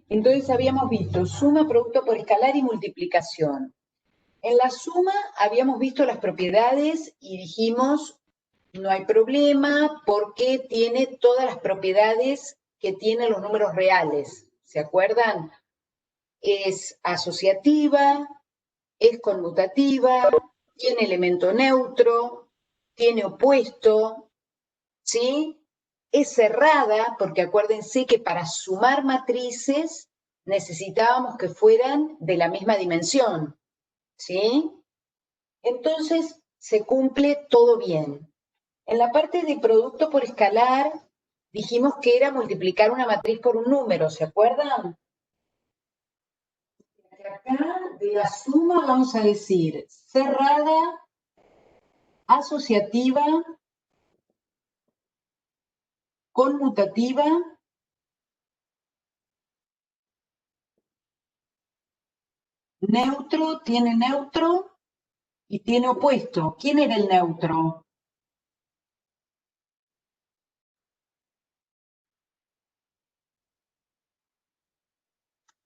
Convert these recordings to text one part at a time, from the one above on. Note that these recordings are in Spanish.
Entonces habíamos visto suma, producto por escalar y multiplicación. En la suma habíamos visto las propiedades y dijimos, no hay problema porque tiene todas las propiedades que tienen los números reales. ¿Se acuerdan? Es asociativa, es conmutativa, tiene elemento neutro, tiene opuesto, ¿sí? Es cerrada, porque acuérdense que para sumar matrices necesitábamos que fueran de la misma dimensión, ¿sí? Entonces se cumple todo bien. En la parte de producto por escalar dijimos que era multiplicar una matriz por un número, ¿se acuerdan? Acá de la suma vamos a decir cerrada, asociativa, conmutativa, neutro, tiene neutro y tiene opuesto. ¿Quién era el neutro?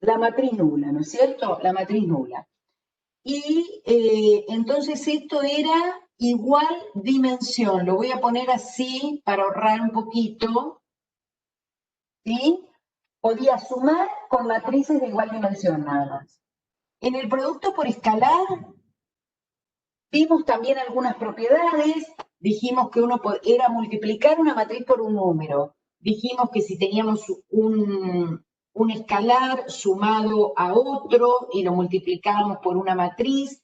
La matriz nula, ¿no es cierto? La matriz nula. Y entonces esto era igual dimensión. Lo voy a poner así para ahorrar un poquito. ¿Sí? Podía sumar con matrices de igual dimensión nada más. En el producto por escalar vimos también algunas propiedades. Dijimos que uno era multiplicar una matriz por un número. Dijimos que si teníamos un escalar sumado a otro y lo multiplicábamos por una matriz,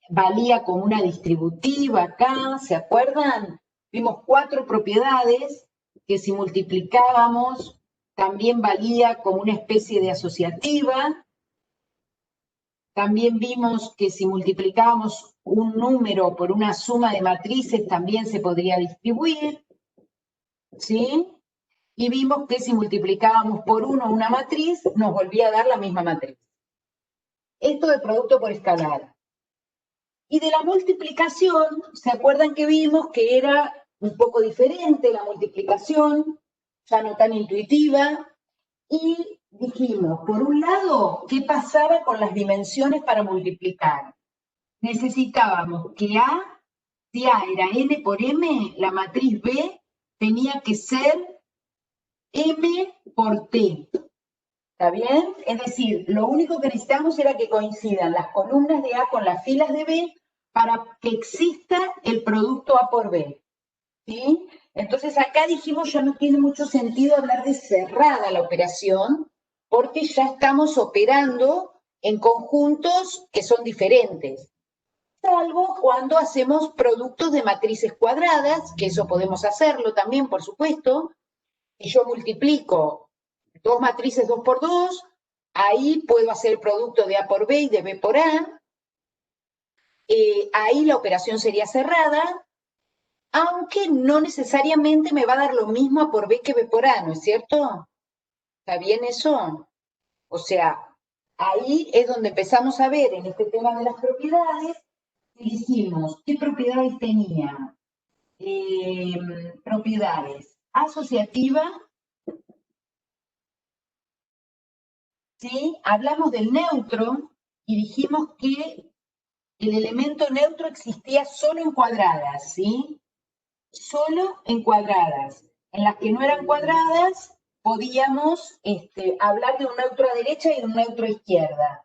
valía como una distributiva acá, ¿se acuerdan? Vimos 4 propiedades que si multiplicábamos también valía como una especie de asociativa. También vimos que si multiplicábamos un número por una suma de matrices también se podría distribuir, ¿sí? Y vimos que si multiplicábamos por 1 una matriz, nos volvía a dar la misma matriz. Esto de producto por escalar. Y de la multiplicación, ¿se acuerdan que vimos que era un poco diferente la multiplicación, ya no tan intuitiva? Y dijimos, por un lado, ¿qué pasaba con las dimensiones para multiplicar? Necesitábamos que A, si A era N por M, la matriz B tenía que ser M por T. ¿Está bien? Es decir, lo único que necesitamos era que coincidan las columnas de A con las filas de B para que exista el producto A por B. ¿Sí? Entonces acá dijimos ya no tiene mucho sentido hablar de cerrada la operación porque ya estamos operando en conjuntos que son diferentes. Salvo cuando hacemos productos de matrices cuadradas, que eso podemos hacerlo también, por supuesto, y yo multiplico dos matrices 2 por 2, ahí puedo hacer el producto de A por B y de B por A, ahí la operación sería cerrada, aunque no necesariamente me va a dar lo mismo A por B que B por A, ¿no es cierto? ¿Está bien eso? O sea, ahí es donde empezamos a ver en este tema de las propiedades, y dijimos, ¿qué propiedades tenía? Propiedades asociativa, ¿sí? Hablamos del neutro y dijimos que el elemento neutro existía solo en cuadradas, ¿sí? Solo en cuadradas. En las que no eran cuadradas, podíamos hablar de un neutro a derecha y de un neutro a izquierda.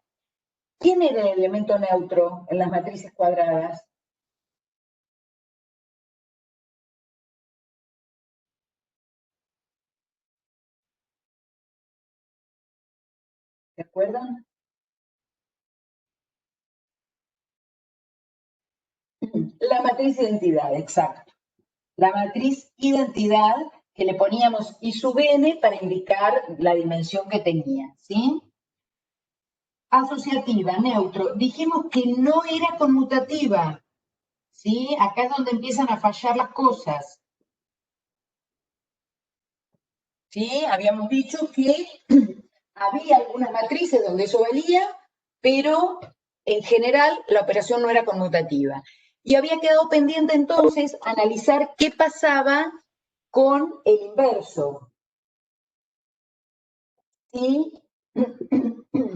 ¿Quién era el elemento neutro en las matrices cuadradas? ¿Se acuerdan? La matriz identidad, exacto. La matriz identidad que le poníamos I sub n para indicar la dimensión que tenía, ¿sí? Asociativa, neutro. Dijimos que no era conmutativa, ¿sí? Acá es donde empiezan a fallar las cosas, ¿sí? Habíamos dicho que había algunas matrices donde eso valía, pero en general la operación no era conmutativa. Y había quedado pendiente entonces analizar qué pasaba con el inverso, ¿sí?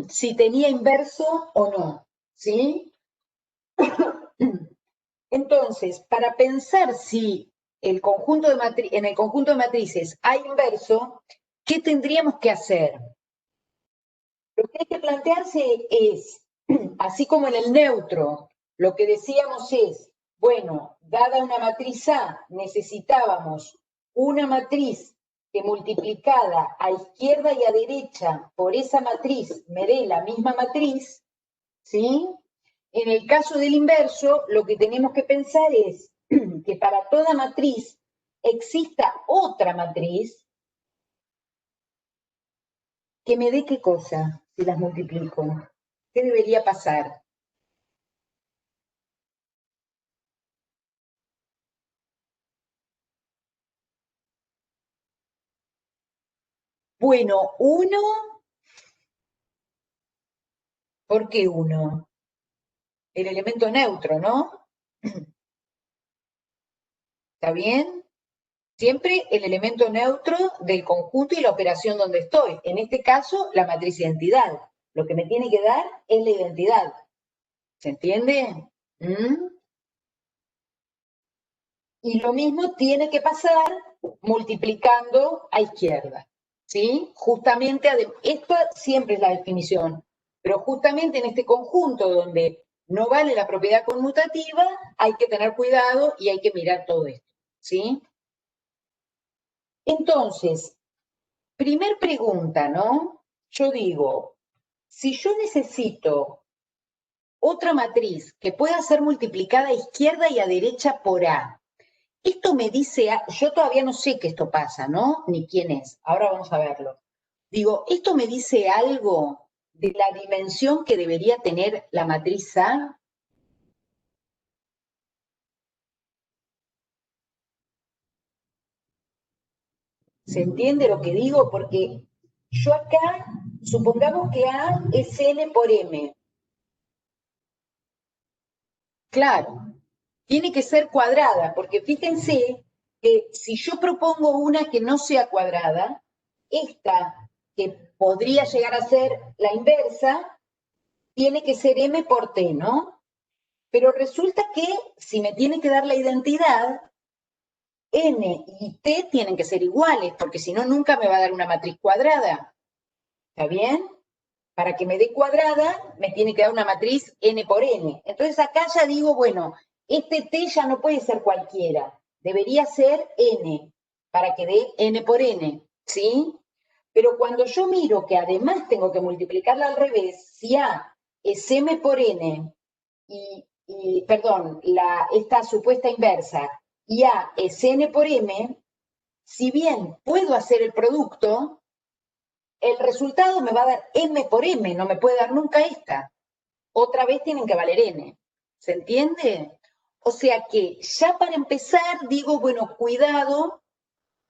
si tenía inverso o no, ¿sí? Entonces, para pensar si en el conjunto de matrices hay inverso, ¿qué tendríamos que hacer? Lo que hay que plantearse es, así como en el neutro, lo que decíamos es, bueno, dada una matriz A, necesitábamos una matriz que multiplicada a izquierda y a derecha por esa matriz me dé la misma matriz, ¿sí? En el caso del inverso, lo que tenemos que pensar es que para toda matriz exista otra matriz que me dé qué cosa si las multiplico. ¿Qué debería pasar? Bueno, uno, ¿por qué uno? El elemento neutro, ¿no? ¿Está bien? Siempre el elemento neutro del conjunto y la operación donde estoy. En este caso, la matriz identidad. Lo que me tiene que dar es la identidad. ¿Se entiende? ¿Mm? Y lo mismo tiene que pasar multiplicando a izquierda. ¿Sí? Justamente, esto siempre es la definición, pero justamente en este conjunto donde no vale la propiedad conmutativa, hay que tener cuidado y hay que mirar todo esto. ¿Sí? Entonces, primer pregunta, ¿no? Yo digo, si yo necesito otra matriz que pueda ser multiplicada a izquierda y a derecha por A, esto me dice, yo todavía no sé que esto pasa, ¿no? Ni quién es. Ahora vamos a verlo. Digo, ¿esto me dice algo de la dimensión que debería tener la matriz A? ¿Se entiende lo que digo? Porque yo acá, supongamos que A es N por M. Claro, tiene que ser cuadrada, porque fíjense que si yo propongo una que no sea cuadrada, esta que podría llegar a ser la inversa, tiene que ser M por T, ¿no? Pero resulta que si me tiene que dar la identidad, N y T tienen que ser iguales, porque si no, nunca me va a dar una matriz cuadrada. ¿Está bien? Para que me dé cuadrada, me tiene que dar una matriz N por N. Entonces acá ya digo, bueno, este T ya no puede ser cualquiera, debería ser N, para que dé N por N, ¿sí? Pero cuando yo miro que además tengo que multiplicarla al revés, si A es M por N y perdón, esta supuesta inversa, y A es N por M, si bien puedo hacer el producto, el resultado me va a dar M por M, no me puede dar nunca esta. Otra vez tienen que valer N. ¿Se entiende? O sea que ya para empezar digo, bueno, cuidado,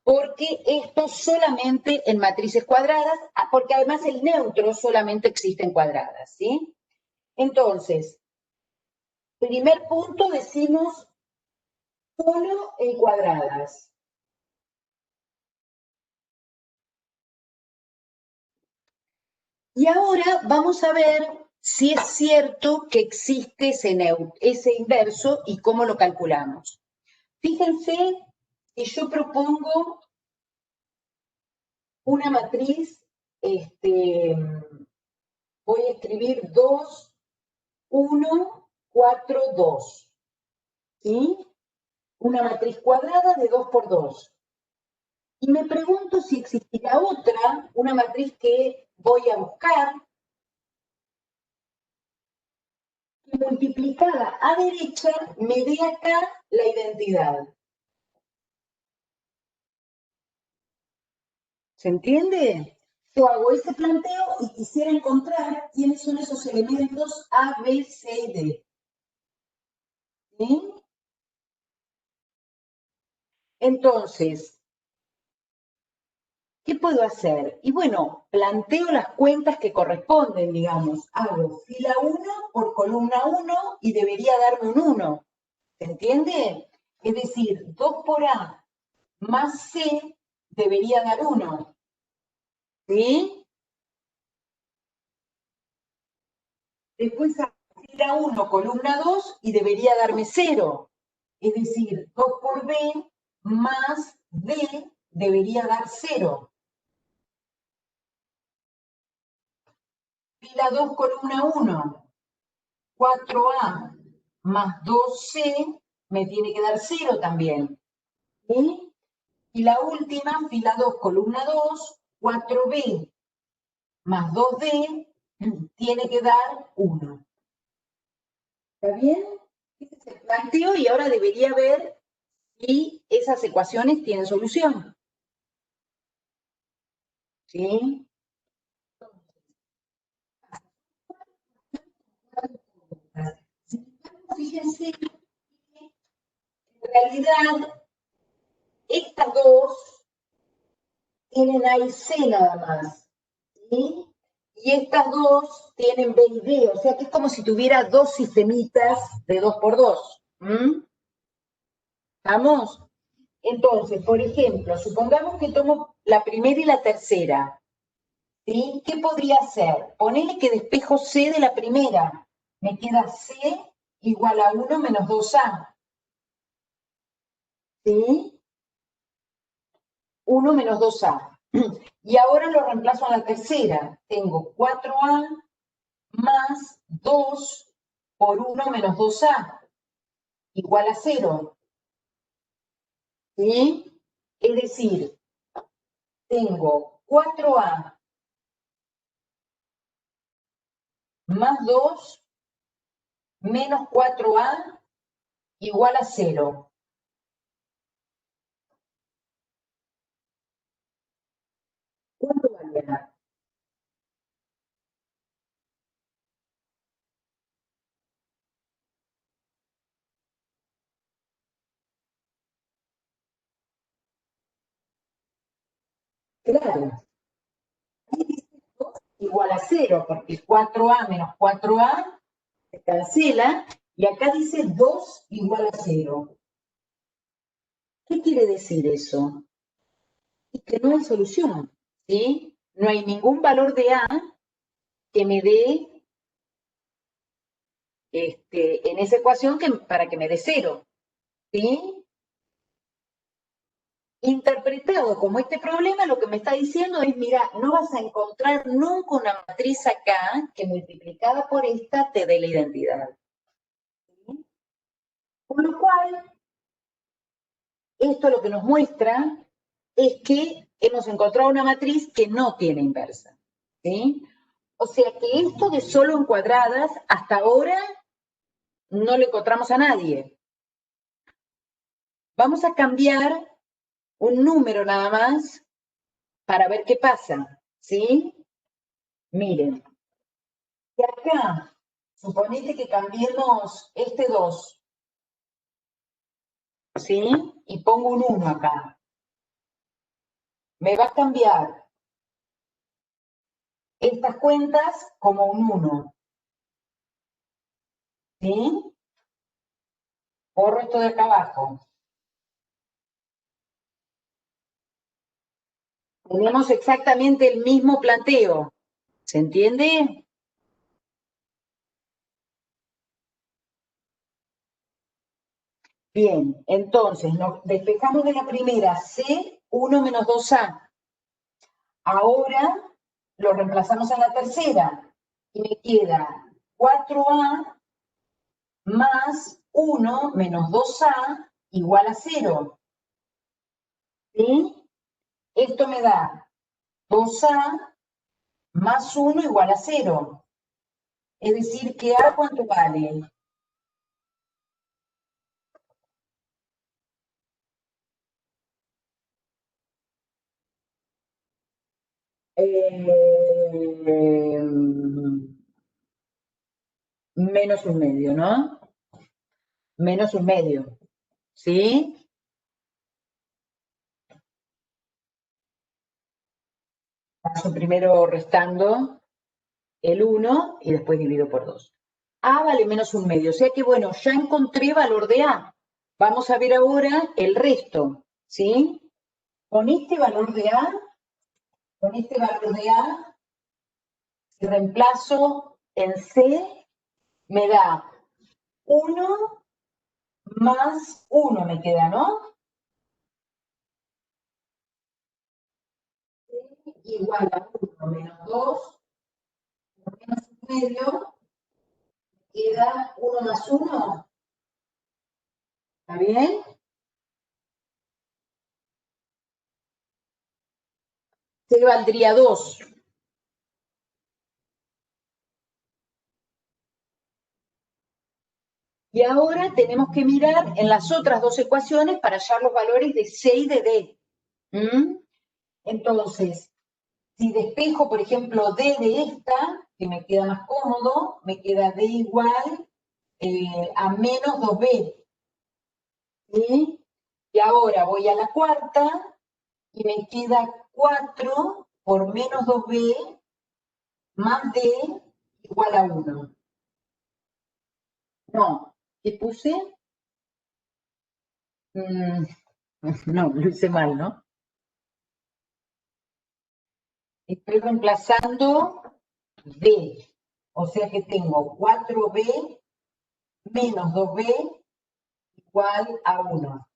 porque esto solamente en matrices cuadradas, porque además el neutro solamente existe en cuadradas, ¿sí? Entonces, primer punto decimos solo en cuadradas. Y ahora vamos a ver si es cierto que existe ese inverso y cómo lo calculamos. Fíjense que yo propongo una matriz, voy a escribir 2, 1, 4, 2. ¿Sí? Una matriz cuadrada de 2 por 2. Y me pregunto si existirá otra, una matriz que voy a buscar, que multiplicada a derecha me dé acá la identidad. ¿Se entiende? Yo hago ese planteo y quisiera encontrar quiénes son esos elementos A, B, C y D. ¿Sí? Entonces, ¿qué puedo hacer? Y bueno, planteo las cuentas que corresponden, digamos. Hago fila 1 por columna 1 y debería darme un 1. ¿Se entiende? Es decir, 2 por A más C debería dar 1. ¿Sí? Después fila 1, columna 2, y debería darme 0. Es decir, 2 por B más D debería dar 0. Fila 2, columna 1, 4A más 2C me tiene que dar 0 también. ¿Sí? Y la última, fila 2, columna 2, 4B más 2D tiene que dar 1. ¿Está bien? Este es el planteo y ahora debería ver si esas ecuaciones tienen solución. ¿Sí? Fíjense que en realidad estas dos tienen A y C nada más. ¿Sí? Y estas dos tienen B y D, o sea que es como si tuviera dos sistemitas de 2 por 2. ¿Estamos? Entonces, por ejemplo, supongamos que tomo la primera y la tercera. ¿Sí? ¿Qué podría hacer? Ponele que despejo C de la primera. Me queda C igual a 1 menos 2A. ¿Sí? 1 menos 2A. Y ahora lo reemplazo en la tercera. Tengo 4A más 2 por 1 menos 2A, igual a 0. ¿Sí? Es decir, tengo 4A más 2 menos 4A igual a 0. ¿Cuánto vale A? Claro, igual a 0, porque 4A menos 4A se cancela, y acá dice 2 igual a 0. ¿Qué quiere decir eso? Y que no hay solución, ¿sí? No hay ningún valor de A que me dé en esa ecuación para que me dé 0, ¿sí? Interpretado como este problema, lo que me está diciendo es, mira, no vas a encontrar nunca una matriz acá que multiplicada por esta te dé la identidad. ¿Sí? Con lo cual, esto lo que nos muestra es que hemos encontrado una matriz que no tiene inversa. ¿Sí? O sea que esto de solo encuadradas, hasta ahora no lo encontramos a nadie. Vamos a cambiar un número nada más para ver qué pasa. ¿Sí? Miren, de acá, suponete que cambiemos este 2, ¿sí? Y pongo un 1 acá. Me va a cambiar estas cuentas como un 1, ¿sí? Borro esto de acá abajo. Tenemos exactamente el mismo planteo. ¿Se entiende? Bien, entonces nos despejamos de la primera C, 1 menos 2A. Ahora lo reemplazamos en la tercera y me queda 4A más 1 menos 2A igual a 0. ¿Sí? Esto me da 2A más 1 igual a 0. Es decir, que A, ¿cuánto vale? Menos un medio, ¿no? Menos un medio. ¿Sí? Paso primero restando el 1 y después divido por 2. A vale menos un medio. O sea que, bueno, ya encontré valor de A. Vamos a ver ahora el resto. ¿Sí? Con este valor de A, reemplazo en C me da 1 más 1 me queda, ¿no? Igual a 1 menos 2 menos 1/2, queda 1 más 1. ¿Está bien? C valdría 2. Y ahora tenemos que mirar en las otras dos ecuaciones para hallar los valores de C y de D. Entonces, si despejo, por ejemplo, D de esta, que me queda más cómodo, me queda D igual a menos 2B. ¿Sí? Y ahora voy a la cuarta y me queda 4 por menos 2B más D igual a 1. No, ¿qué puse? No, lo hice mal, ¿no? Estoy reemplazando B. O sea que tengo 4B menos 2B igual a 1.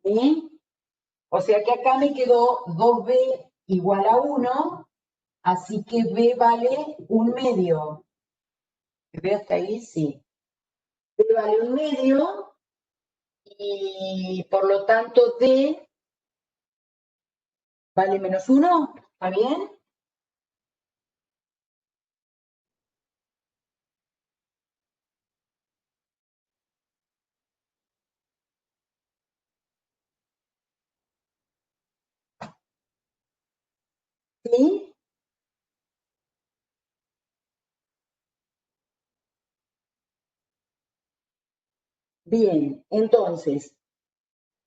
¿Sí? O sea que acá me quedó 2B igual a 1, así que B vale 1/2. ¿Ve hasta ahí? Sí. B vale 1/2 y por lo tanto D vale menos 1. ¿Está bien? ¿Sí? Bien, entonces,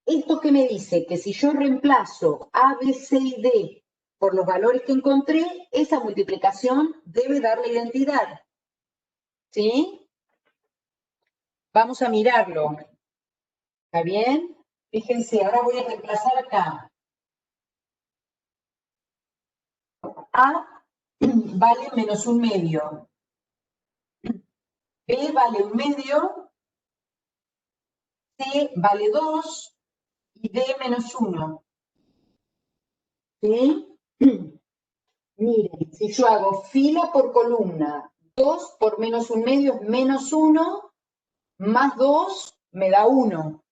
¿esto qué me dice? Que si yo reemplazo A, B, C y D por los valores que encontré, esa multiplicación debe darle identidad. ¿Sí? Vamos a mirarlo. ¿Está bien? Fíjense, ahora voy a reemplazar acá. A vale menos 1/2. B vale 1/2. C vale 2 y D menos 1. ¿Sí? Miren, si yo hago fila por columna, 2 por menos 1/2 es menos 1, más 2 me da 1.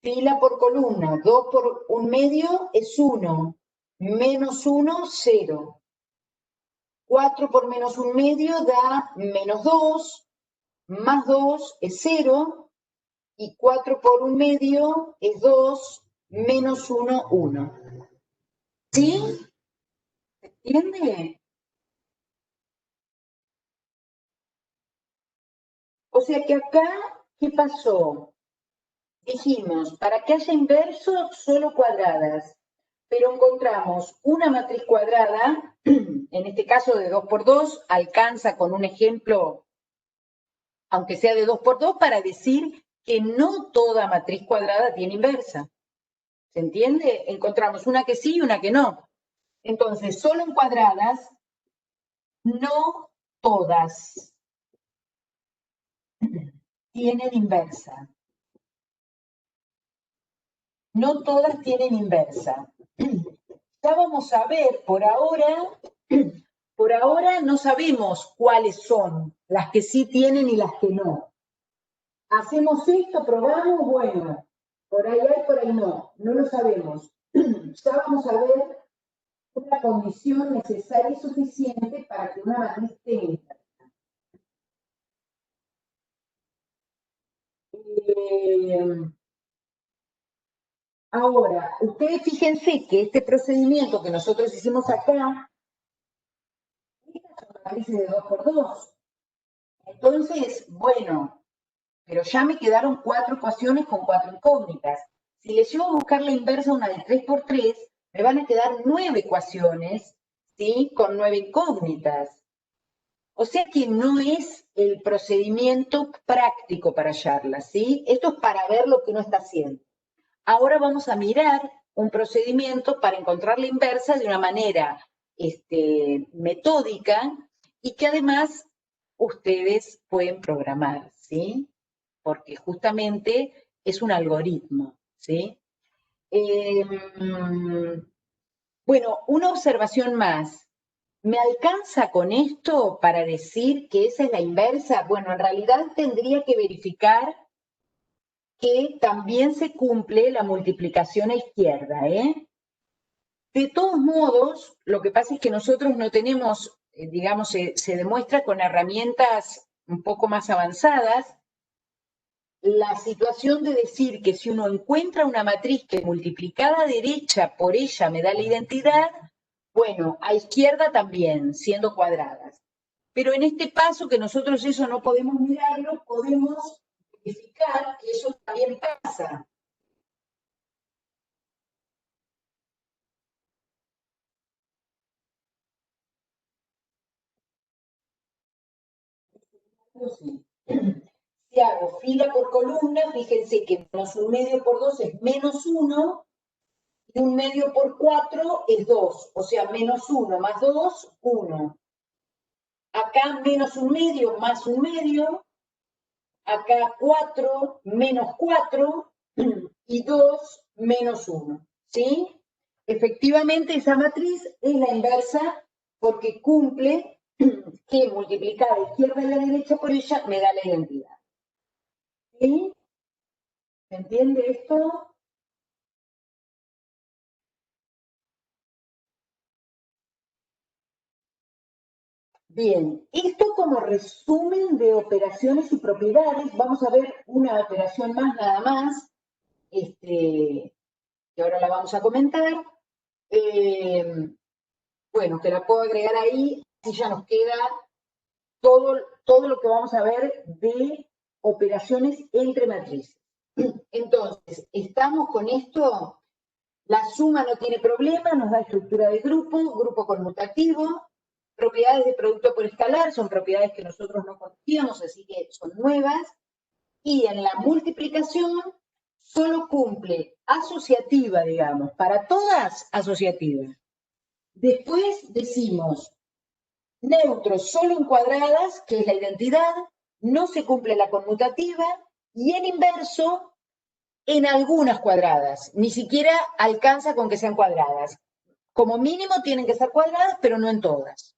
Fila por columna, 2 por 1/2 es 1, menos 1, 0. 4 por menos 1/2 da menos 2, más 2 es 0, y 4 por 1/2 es 2, menos 1, 1. ¿Sí? ¿Se entiende? O sea que acá, ¿qué pasó? Dijimos, para que haya inverso, solo cuadradas, pero encontramos una matriz cuadrada, en este caso de 2 por 2, alcanza con un ejemplo, aunque sea de 2 por 2, para decir que no toda matriz cuadrada tiene inversa. ¿Se entiende? Encontramos una que sí y una que no. Entonces, solo en cuadradas, no todas tienen inversa. No todas tienen inversa. Ya vamos a ver, por ahora no sabemos cuáles son las que sí tienen y las que no. Hacemos esto, probamos, bueno, por ahí hay, por ahí no lo sabemos. Ya vamos a ver una condición necesaria y suficiente para que una matriz tenga. Ahora, ustedes fíjense que este procedimiento que nosotros hicimos acá, estas son matrices de 2 por 2. Entonces, bueno, pero ya me quedaron 4 ecuaciones con 4 incógnitas. Si les llevo a buscar la inversa a una de 3 por 3, me van a quedar 9 ecuaciones, ¿sí? Con 9 incógnitas. O sea que no es el procedimiento práctico para hallarlas, ¿sí? Esto es para ver lo que uno está haciendo. Ahora vamos a mirar un procedimiento para encontrar la inversa de una manera metódica y que además ustedes pueden programar, ¿sí? Porque justamente es un algoritmo, ¿sí? Bueno, una observación más. ¿Me alcanza con esto para decir que esa es la inversa? Bueno, en realidad tendría que verificar que también se cumple la multiplicación a izquierda, ¿eh? De todos modos, lo que pasa es que nosotros no tenemos, digamos, se demuestra con herramientas un poco más avanzadas, la situación de decir que si uno encuentra una matriz que multiplicada a derecha por ella me da la identidad, bueno, a izquierda también, siendo cuadradas. Pero en este paso que nosotros eso no podemos mirarlo, podemos verificar que eso también pasa. Si hago fila por columna, fíjense que menos 1/2 por 2 es menos 1, y 1/2 por 4 es 2, o sea, menos 1 más 2, 1. Acá menos 1/2 más 1/2, acá 4 menos 4 y 2 menos 1, ¿sí? Efectivamente, esa matriz es la inversa porque cumple que multiplicar a izquierda y a derecha por ella me da la identidad. ¿Sí? ¿Se entiende esto? Bien, esto como resumen de operaciones y propiedades, vamos a ver una operación más nada más, que ahora la vamos a comentar. Bueno, que la puedo agregar ahí, y ya nos queda todo lo que vamos a ver de operaciones entre matrices. Entonces, estamos con esto, la suma no tiene problema, nos da estructura de grupo conmutativo, propiedades de producto por escalar, son propiedades que nosotros no conocíamos, así que son nuevas, y en la multiplicación solo cumple asociativa, digamos, para todas asociativa. Después decimos neutros solo en cuadradas, que es la identidad, no se cumple la conmutativa, y en inverso en algunas cuadradas, ni siquiera alcanza con que sean cuadradas. Como mínimo tienen que ser cuadradas, pero no en todas.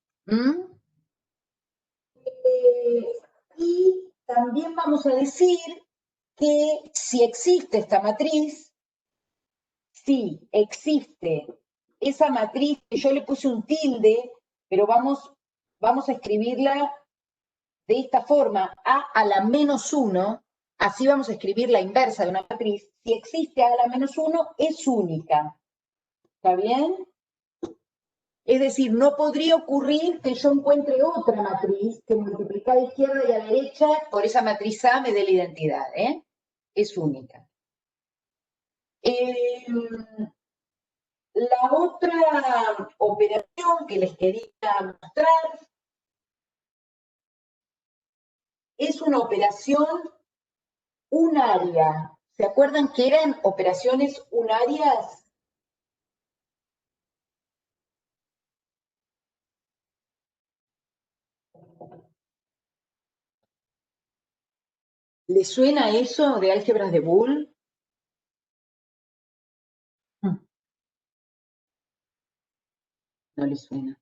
Y también vamos a decir que si existe esta matriz, si existe esa matriz, que yo le puse un tilde, pero vamos a escribirla de esta forma, a la menos 1, así vamos a escribir la inversa de una matriz. Si existe a la menos 1, es única. ¿Está bien? Es decir, no podría ocurrir que yo encuentre otra matriz que multiplica a la izquierda y a la derecha por esa matriz A me dé la identidad, ¿eh? Es única. La otra operación que les quería mostrar es una operación unaria. ¿Se acuerdan que eran operaciones unarias? ¿Les suena eso de álgebras de Boole? No les suena.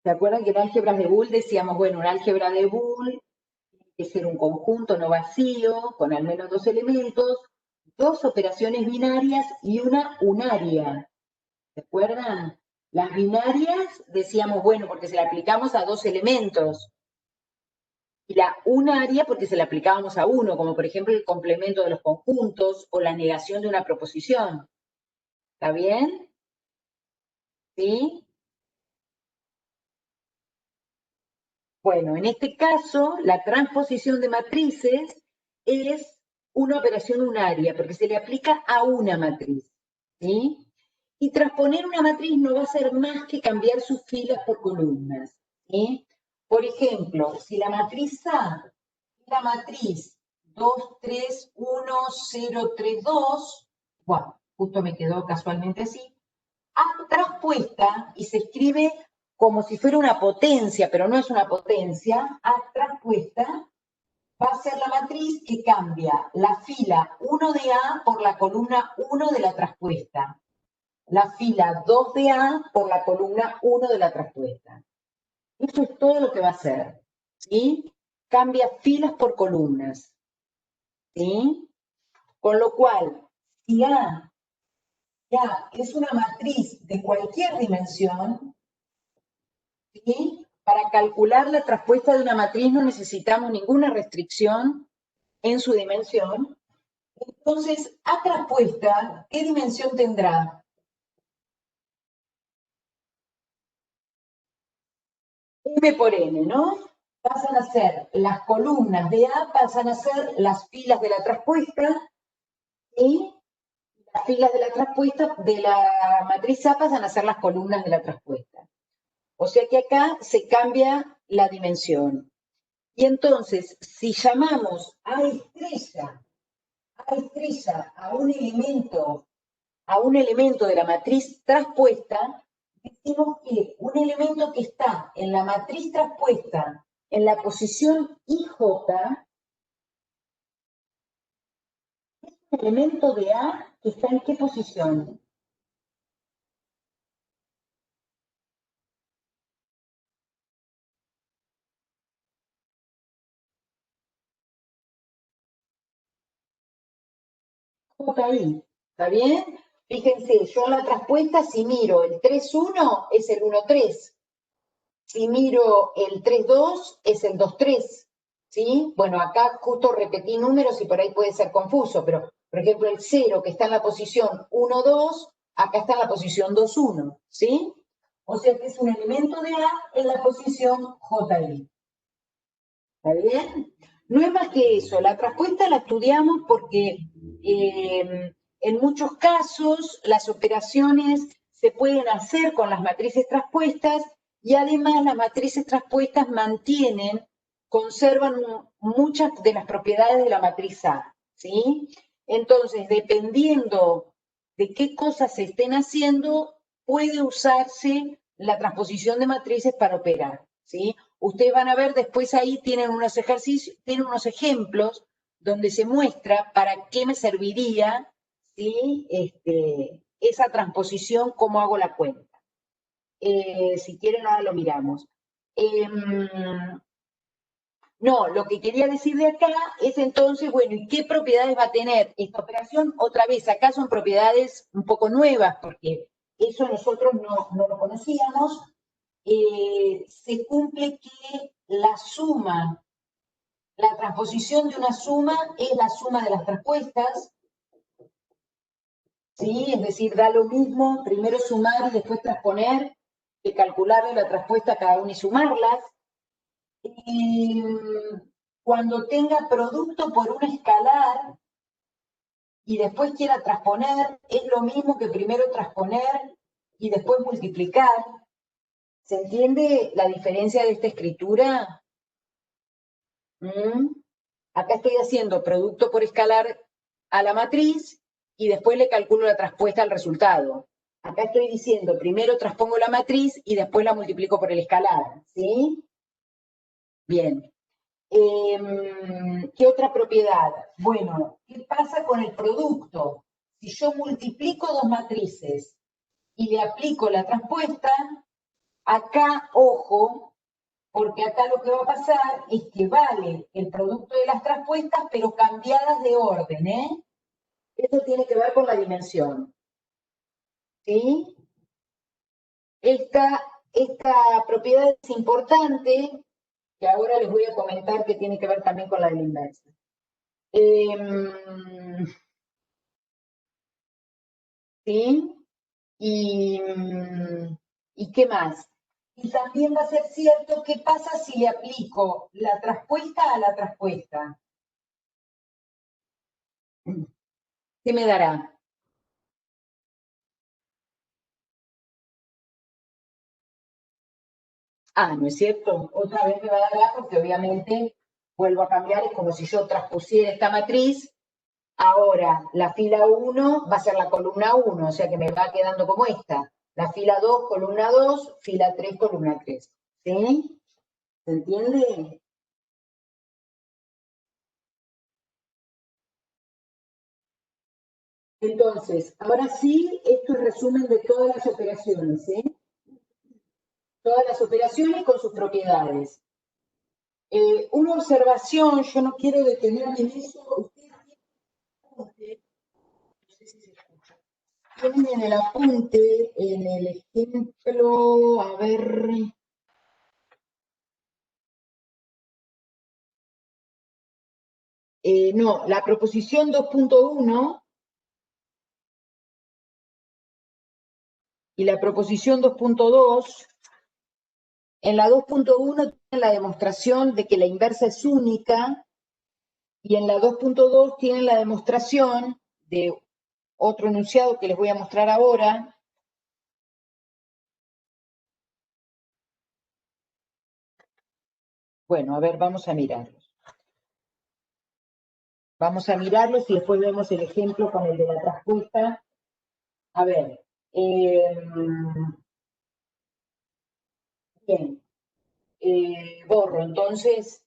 ¿Se acuerdan que en álgebras de Boole decíamos, bueno, un álgebra de Boole tiene que ser un conjunto no vacío, con al menos 2 elementos, 2 operaciones binarias y una unaria? ¿Se acuerdan? Las binarias decíamos, bueno, porque se la aplicamos a 2 elementos. Y la unaria porque se la aplicábamos a uno, como por ejemplo el complemento de los conjuntos o la negación de una proposición. ¿Está bien? ¿Sí? Bueno, en este caso, la transposición de matrices es una operación unaria, porque se le aplica a una matriz, ¿sí? Y transponer una matriz no va a ser más que cambiar sus filas por columnas, ¿sí? Por ejemplo, si la matriz A esta matriz 2, 3, 1, 0, 3, 2, bueno, justo me quedó casualmente así, A traspuesta, y se escribe como si fuera una potencia, pero no es una potencia, A traspuesta va a ser la matriz que cambia la fila 1 de A por la columna 1 de la traspuesta, la fila 2 de A por la columna 1 de la traspuesta. Eso es todo lo que va a hacer, ¿sí? Cambia filas por columnas, ¿sí? Con lo cual, si A ya es una matriz de cualquier dimensión, ¿sí? Para calcular la traspuesta de una matriz no necesitamos ninguna restricción en su dimensión. Entonces, A traspuesta, ¿qué dimensión tendrá? M por N, ¿no? Pasan a ser las columnas de A, pasan a ser las filas de la traspuesta, y las filas de la traspuesta de la matriz A pasan a ser las columnas de la traspuesta. O sea que acá se cambia la dimensión. Y entonces, si llamamos A estrella a un elemento de la matriz traspuesta, decimos que un elemento que está en la matriz traspuesta en la posición IJ es un elemento de A que está en qué posición. JI, ¿está bien? Fíjense, yo en la traspuesta, si miro el 3,1 es el 1,3. Si miro el 3,2 es el 2,3. ¿Sí? Bueno, acá justo repetí números y por ahí puede ser confuso, pero por ejemplo el 0 que está en la posición 1,2, acá está en la posición 2,1. ¿Sí? O sea que es un elemento de A en la posición JI. ¿Está bien? No es más que eso, la traspuesta la estudiamos porque en muchos casos las operaciones se pueden hacer con las matrices traspuestas y además las matrices traspuestas conservan muchas de las propiedades de la matriz A, ¿sí? Entonces, dependiendo de qué cosas se estén haciendo, puede usarse la transposición de matrices para operar, ¿sí? Ustedes van a ver después ahí tienen unos ejercicios, tienen unos ejemplos donde se muestra para qué me serviría, ¿sí? Esa transposición, cómo hago la cuenta. Si quieren ahora lo miramos. No, lo que quería decir de acá es entonces, bueno, ¿y qué propiedades va a tener esta operación? Otra vez, acá son propiedades un poco nuevas, porque eso nosotros no lo conocíamos. Se cumple que la suma, la transposición de una suma es la suma de las traspuestas, ¿sí? Es decir, da lo mismo primero sumar y después transponer, que calcularle la traspuesta a cada una y sumarlas. Cuando tenga producto por un escalar y después quiera transponer, es lo mismo que primero transponer y después multiplicar. ¿Se entiende la diferencia de esta escritura? Acá estoy haciendo producto por escalar a la matriz y después le calculo la traspuesta al resultado. Acá estoy diciendo, primero transpongo la matriz y después la multiplico por el escalar, ¿sí? Bien. ¿Qué otra propiedad? Bueno, ¿qué pasa con el producto? Si yo multiplico dos matrices y le aplico la transpuesta, acá, ojo, porque acá lo que va a pasar es que vale el producto de las traspuestas, pero cambiadas de orden, ¿eh? Eso tiene que ver con la dimensión, ¿sí? Esta propiedad es importante, que ahora les voy a comentar que tiene que ver también con la de la inversa. ¿Sí? ¿Y qué más? Y también va a ser cierto qué pasa si le aplico la traspuesta a la traspuesta. ¿Qué me dará? Ah, ¿no es cierto? Otra vez me va a dar A porque obviamente vuelvo a cambiar, es como si yo transpusiera esta matriz. Ahora, la fila 1 va a ser la columna 1, o sea que me va quedando como esta. La fila 2, columna 2, fila 3, columna 3. ¿Sí? ¿Se entiende? Entonces, ahora sí, esto es resumen de todas las operaciones, ¿sí? Todas las operaciones con sus propiedades. Una observación, yo no quiero detenerme en eso. Ustedes no sé si se escucha. Tienen en el apunte, en el ejemplo, a ver. No, la proposición 2.1 y la proposición 2.2. En la 2.1 tienen la demostración de que la inversa es única y en la 2.2 tienen la demostración de otro enunciado que les voy a mostrar ahora. Bueno, a ver, vamos a mirarlos. Vamos a mirarlos y después vemos el ejemplo con el de la traspuesta. A ver. Bien. Borro, entonces.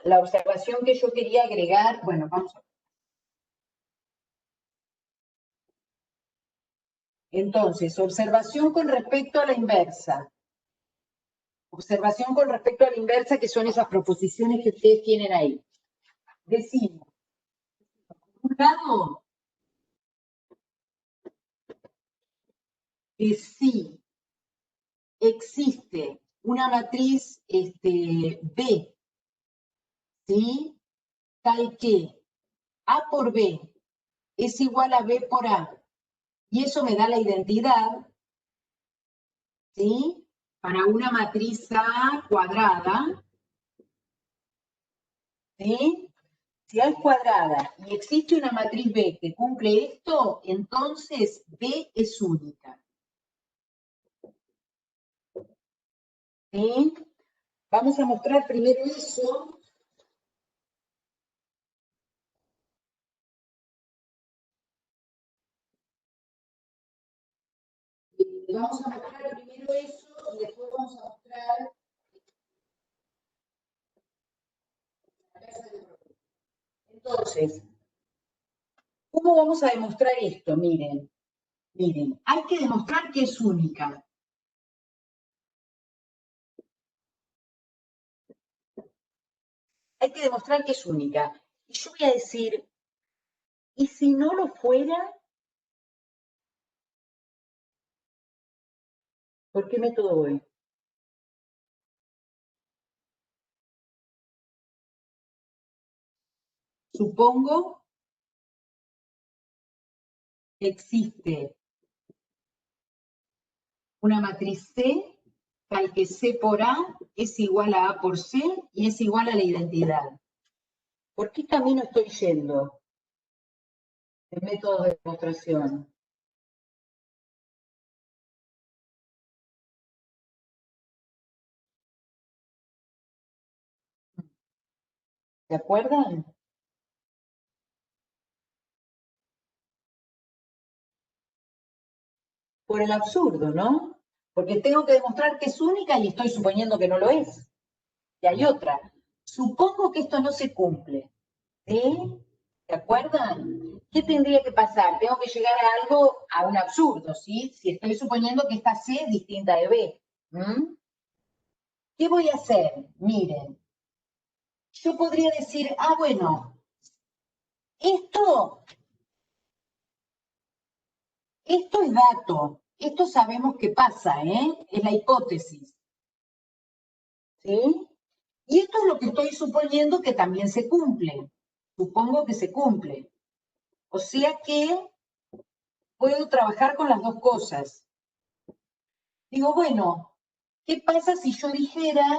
La observación que yo quería agregar, bueno, vamos a ver. Entonces, observación con respecto a la inversa. Observación con respecto a la inversa, que son esas proposiciones que ustedes tienen ahí. Decimos, por un lado, que sí existe una matriz B, ¿sí? Tal que A por B es igual a B por A, y eso me da la identidad, ¿sí? Para una matriz A cuadrada, ¿sí? Si A es cuadrada y existe una matriz B que cumple esto, entonces B es única. ¿Sí? Vamos a mostrar primero eso. Vamos a mostrar primero eso y después vamos a mostrar. Entonces, ¿cómo vamos a demostrar esto? Miren, hay que demostrar que es única. Hay que demostrar que es única. Y yo voy a decir, ¿y si no lo fuera? ¿Por qué método voy? Supongo que existe una matriz C tal que C por A es igual a por C y es igual a la identidad. ¿Por qué camino estoy yendo? El método de demostración. ¿Se acuerdan? Por el absurdo, ¿no? Porque tengo que demostrar que es única y estoy suponiendo que no lo es. Y hay otra. Supongo que esto no se cumple. ¿Sí? ¿Se acuerdan? ¿Qué tendría que pasar? Tengo que llegar a algo, a un absurdo, ¿sí? Si estoy suponiendo que esta C es distinta de B. ¿Mm? ¿Qué voy a hacer? Miren, yo podría decir, bueno, esto es dato, esto sabemos que pasa, ¿eh? Es la hipótesis, ¿sí? Y esto es lo que estoy suponiendo que también se cumple. Supongo que se cumple. O sea que puedo trabajar con las dos cosas. Digo, bueno, ¿qué pasa si yo dijera,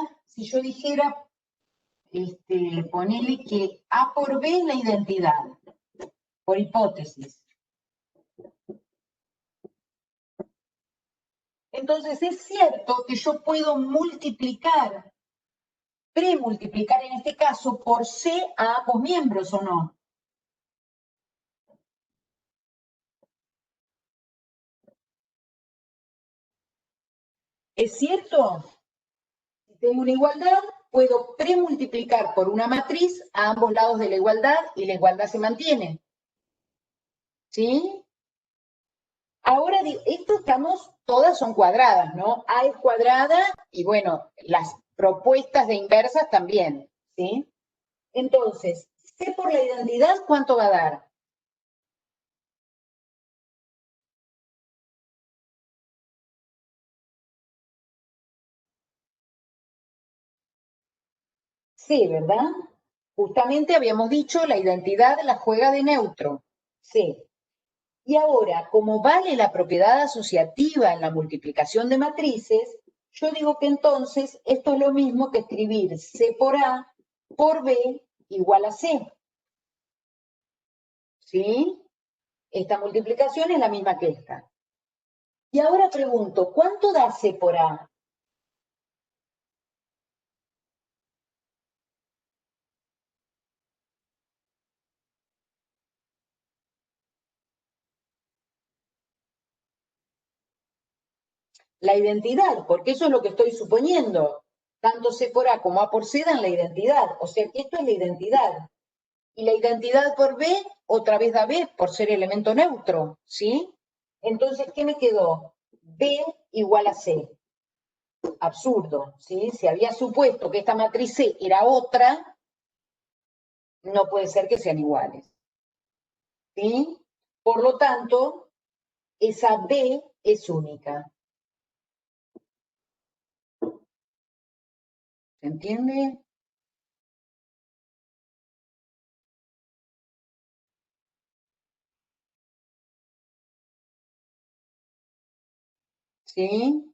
ponele que A por B es la identidad, por hipótesis? Entonces es cierto que yo puedo multiplicar, premultiplicar en este caso, por C a ambos miembros, ¿o no? ¿Es cierto? Si tengo una igualdad, puedo premultiplicar por una matriz a ambos lados de la igualdad y la igualdad se mantiene. ¿Sí? Ahora, esto estamos, todas son cuadradas, ¿no? A es cuadrada y bueno, las propuestas de inversas también, ¿sí? Entonces, C por la identidad, ¿cuánto va a dar? Sí, ¿verdad? Justamente habíamos dicho, la identidad la juega de neutro. Sí. Y ahora, como vale la propiedad asociativa en la multiplicación de matrices, yo digo que entonces esto es lo mismo que escribir C por A por B igual a C. ¿Sí? Esta multiplicación es la misma que esta. Y ahora pregunto, ¿cuánto da C por A? La identidad, porque eso es lo que estoy suponiendo. Tanto C por A como A por C dan la identidad. O sea que esto es la identidad. Y la identidad por B, otra vez da B, por ser elemento neutro, ¿sí? Entonces, ¿qué me quedó? B igual a C. Absurdo, ¿sí? Si había supuesto que esta matriz C era otra, no puede ser que sean iguales, ¿sí? Por lo tanto, esa B es única. ¿Se entiende? ¿Sí?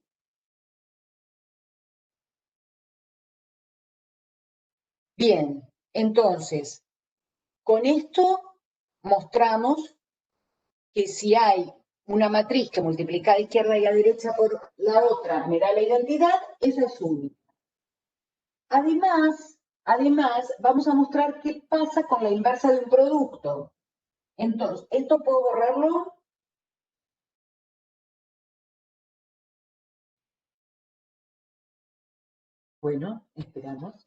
Bien, entonces, con esto mostramos que si hay una matriz que multiplica a izquierda y a derecha por la otra me da la identidad, esa es única. Además, vamos a mostrar qué pasa con la inversa de un producto. Entonces, ¿esto puedo borrarlo? Bueno, esperamos.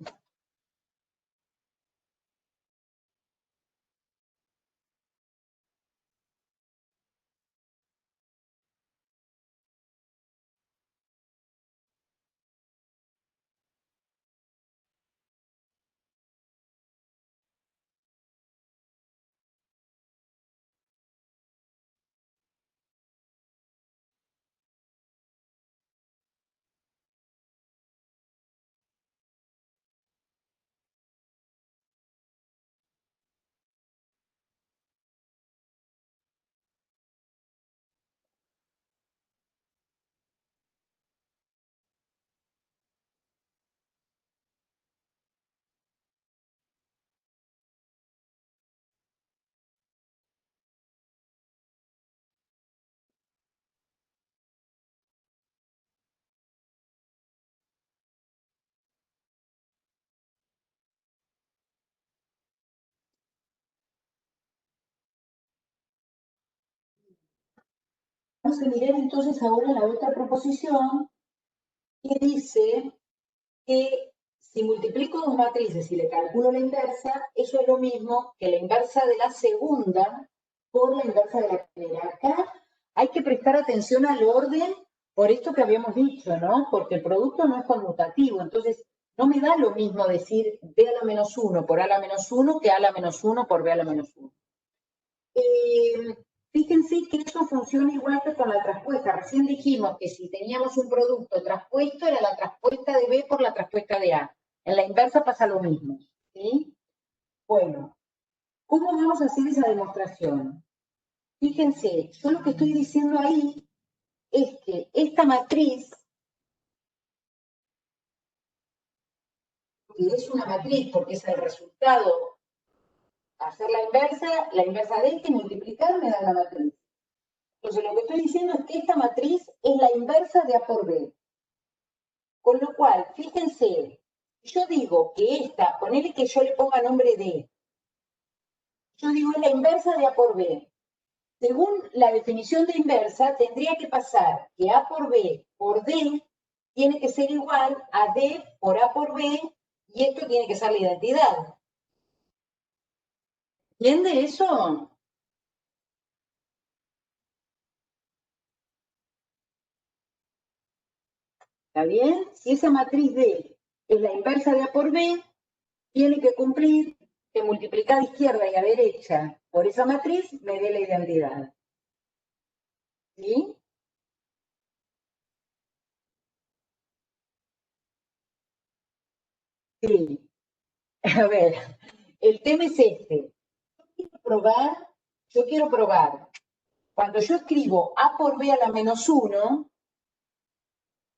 Vamos a mirar entonces ahora la otra proposición que dice que si multiplico dos matrices y le calculo la inversa, eso es lo mismo que la inversa de la segunda por la inversa de la primera. Acá hay que prestar atención al orden por esto que habíamos dicho, ¿no? Porque el producto no es conmutativo, entonces no me da lo mismo decir B a la menos 1 por A a la menos 1 que A a la menos 1 por B a la menos 1. Fíjense que eso funciona igual que con la traspuesta. Recién dijimos que si teníamos un producto traspuesto, era la traspuesta de B por la traspuesta de A. En la inversa pasa lo mismo. ¿Sí? Bueno, ¿cómo vamos a hacer esa demostración? Fíjense, yo lo que estoy diciendo ahí es que esta matriz, que es una matriz porque es el resultado, hacer la inversa de este multiplicar me da la matriz. Entonces, lo que estoy diciendo es que esta matriz es la inversa de A por B. Con lo cual, fíjense, yo digo que esta, ponele que yo le ponga nombre D, yo digo es la inversa de A por B. Según la definición de inversa, tendría que pasar que A por B por D tiene que ser igual a D por A por B, y esto tiene que ser la identidad. ¿Entiende eso? ¿Está bien? Si esa matriz D es la inversa de A por B, tiene que cumplir que multiplicar a izquierda y a derecha por esa matriz me dé la identidad. ¿Sí? Sí. A ver, el tema es este. Yo quiero probar. Cuando yo escribo A por B a la menos 1,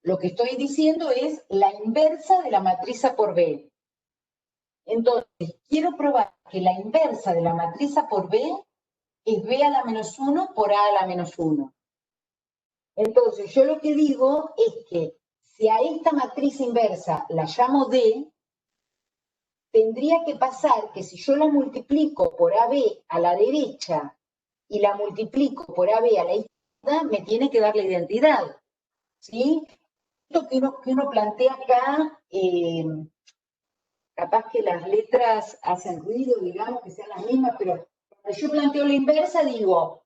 lo que estoy diciendo es la inversa de la matriz A por B. Entonces, quiero probar que la inversa de la matriz A por B es B a la menos 1 por A a la menos 1. Entonces, yo lo que digo es que si a esta matriz inversa la llamo D, tendría que pasar que si yo la multiplico por AB a la derecha y la multiplico por AB a la izquierda, me tiene que dar la identidad. ¿Sí? Esto que uno plantea acá, capaz que las letras hacen ruido, digamos, que sean las mismas, pero cuando yo planteo la inversa, digo,